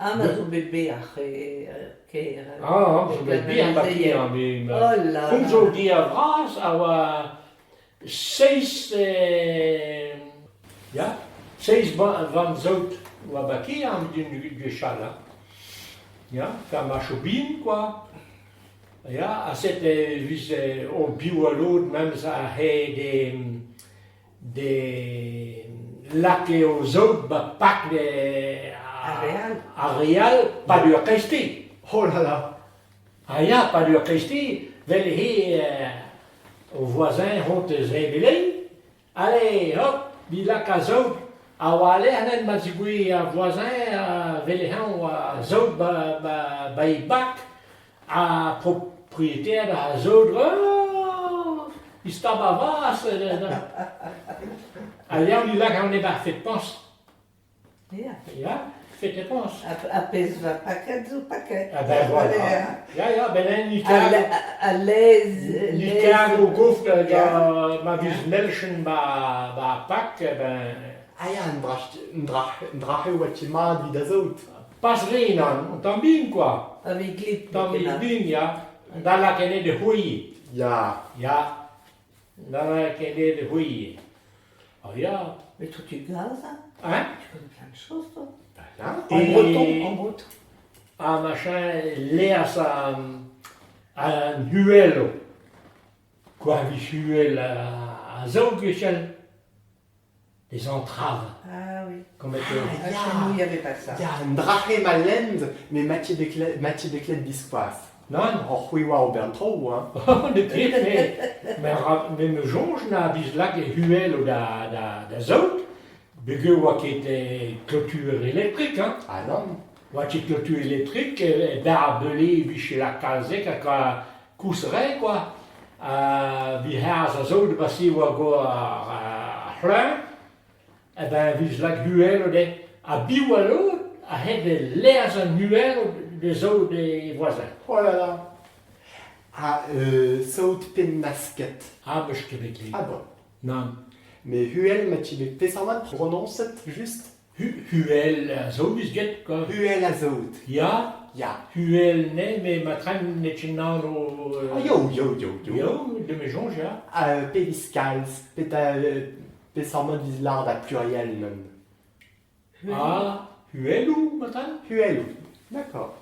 Ah, ma zo bet beach ker. zo bet beach baki an bet. Oh là Kom là. zo die a vras a oa 6 ja, 6 van zout oa baki an du chala. Ja, ka ma chobin quoi. Ja, a set vis o biwalod même ça he de lake o zout ba pak de Areal, pas du Christi. Oh là là. Ah ja, pas du Christi. Wel he au voisin hont zrebelen. Allez, hop, die laka zout. A wale hanen mazigui a voisin wel han zout ba i bak. A propriétaire a zout. Oh, il staba vas. Allez, on die laka on est pas fait pense. Ja. Ja. Fete pons. A pez va paket zo paket. Ah ben voilà. Ja, ben ni A lez... ni kago gouf ma vis melchen ba pak, ben... Ah ja, een drache wat je maat wie dat zout. Pas rin an bin, quoi. A vi glip. Bin, ja. Da la kenne de hui. Ja. Ja. Da la kenne de hui. Oh ja. Mais toi, tu gazes, hein? Hein? Tu connais plein de choses, toi. Ja. En breton, en breton. A machin, leas an huelo. Quoi, vis huel a zout gechel. Des entraves. Ah oui. Comme Ah, ja. chez nous, il n'y avait pas ça. Ja, een drache ma lend, mais matje beklet biskwas. Non, Oh, hui wa o ben tro, hein. de pied, mais me jonge na bis lak e huel o da zout. Bege oa ket clôture électrique, hein. Ah non. Oa ket clôture électrique, da belé biche la kalzek a kousere, quoi. Vi haz a zout basi oa go a c'hlein. Eh ben, vis lak huel o de a biwalo a het de leas an huel de zout de voisins. Oh là là. Ah, saut pen nasket. Ah, mais je kebekli. Ah bon. Non. Mais huel matje bek pesamant prononcet juste. Huel zo vis get, quoi. Huel a zout. Ja, Ja. huel ne, mais ma tren net chennan o... Ah yo. Jo, de me jonge, ja. Pe viskals, pesamant vis lard a pluriel non. Ah, huel ou, ma tren? Huel. D'accord.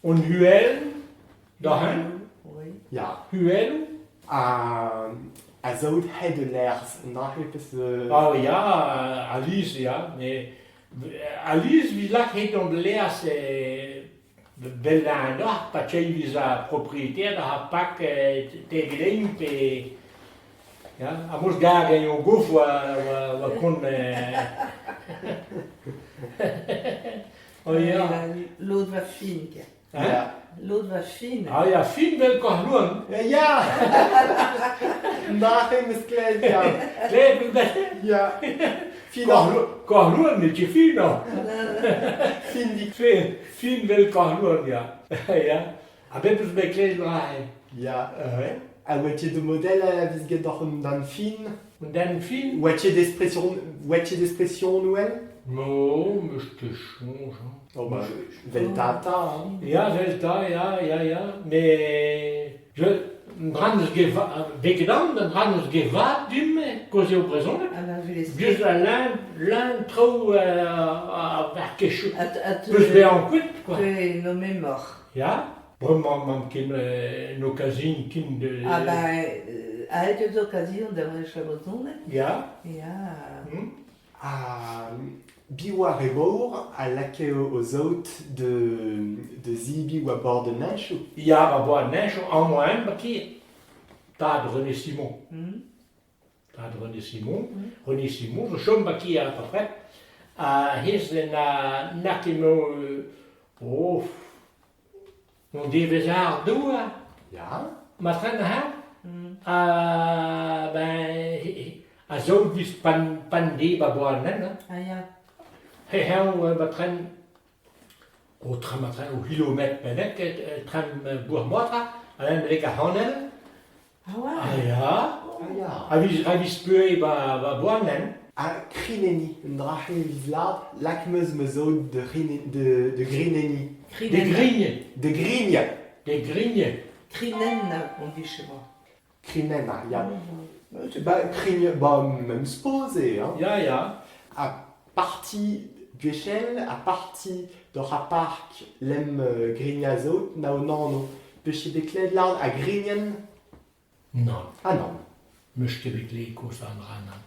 On huel, dahin, Oui. Ja. huel. A zout he de l'ers. Drache pes... Ah, ja, Alice, ja, mais... Alice, vis lak het on leas bel an och, pa tchei vis a propriétaire da ha pak tegelen pe... Ja, a mos gar gen yo gouf wa kon... Oh ja. L'autre va fine. Ja. L'autre va fine. Ah ja, fin wel kahluan. Ja! Drache mes kled, ja. Kleb wel Ja. Fin kahluan net je fin no. fin die... Fin wel kahluan, ja. Ja. A bepus be kled laai. Ja. A wetje de model vis get doch dan fin. Und dann fin? Wetje d'expression noël. No, mais je te change. Oh bah, veltata, hein. Ja, Welta, ja. Mais je brandus wegedan, dan brandus gevat dumme, cause au présent. Ah ben, je vais l'expliquer. Juste l'un trop à quelque chose. Tu Plus bien en quitte, quoi. es nommé mort. Ja, vraiment, man kim une occasion kim de. Ah ben, à cette occasion d'avoir chaboton, Ja. ja. A biwa rebour a lake o zout de zibi ou a bord de neige. Ja, maar boa neige en moins, maar qui t'as de René Simon. T'as de René Simon. René Simon, je chôme baki à peu près. His na nakino oh on devezar doa Ja. matran ha ben a zo vis pandi ba boa nen Ah ja. he heu matran o tram matran o kilometre penek tram bourmotra alain leka hanel Ah ouais. ah ja Ah ja. a vis pue ba boa nen A Krineni, un drache vizlard, lakmeus meuzot de Grineni. Des Crinen. grignes. De Grigne. Des grignes. Crinen, on dit chez moi. Krinen, il y a. Bah, Krigne, bah, même supposé, hein. Ja, ja. A parti Guechel, a parti de Rapark, lem Grignazot, naonano. Pechi beklet lard a Grignen. Non. Ah non. Möchte wirklich groß anranen.